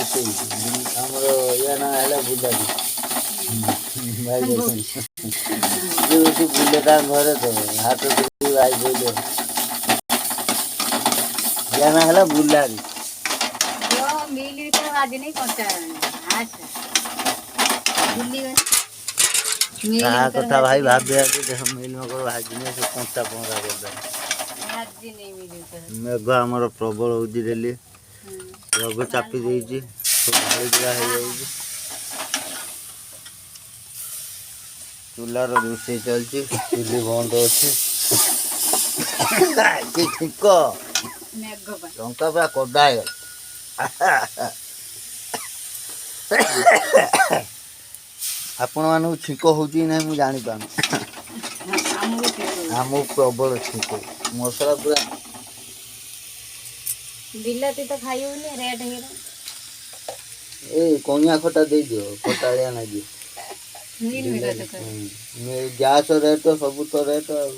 ରୋଷେଇ ଆମର ୟା ନା ହେଲା ବୁଲାରୀ ଭାଇ ଯାଇଛନ୍ତି ସେ ବୁଲେ ତାଙ୍କ ଘରେ ତ ହାତ ଧରି ଭାଇ ବୋଇଲେ ୟା ନା ହେଲା ବୁଲାରୀ। मिली तो आज नहीं पहुंचा अच्छा ତା କଥା ଭାଇ ଭାବିବା ଦେହ ମିଲ୍ ମକର ଭାଜିନେ ସେ କଞ୍ଚା ପହଁରା କରିଦେବ। ମେଘ ଆମର ପ୍ରବଳ ହେଉଛି ଡେଲି ରଘୁ ଚାପି ଦେଇଛି ଢାଳିଗୁଡ଼ା ହେଇଯାଇଛି। ଚୁଲାର ରୋଷେଇ ଚାଲିଛି ଚୁଲି ବନ୍ଦ ଅଛି। ଛିଙ୍କ ଟଙ୍କା ପୁରା କଦା ହେଇଗଲା। ଆପଣମାନଙ୍କୁ ଛିଙ୍କ ହେଉଛି କି ନାହିଁ ମୁଁ ଜାଣିପାରୁନି। ଆମକୁ ପ୍ରବଳ ଛିଙ୍କ ମସଲା ପୁରା ବିଲାତି ତ ଖାଇ ହଉନି ରେଟ୍ ହେଇଗଲା। ଏଇ କଇଁଆ ଖଟା ଦେଇଦିଅ ଖଟାଳିଆ ଲାଗିବ। ଗ୍ୟାସ୍ ରେଟ୍ ସବୁ ତ ରେଟ୍ ଆଉ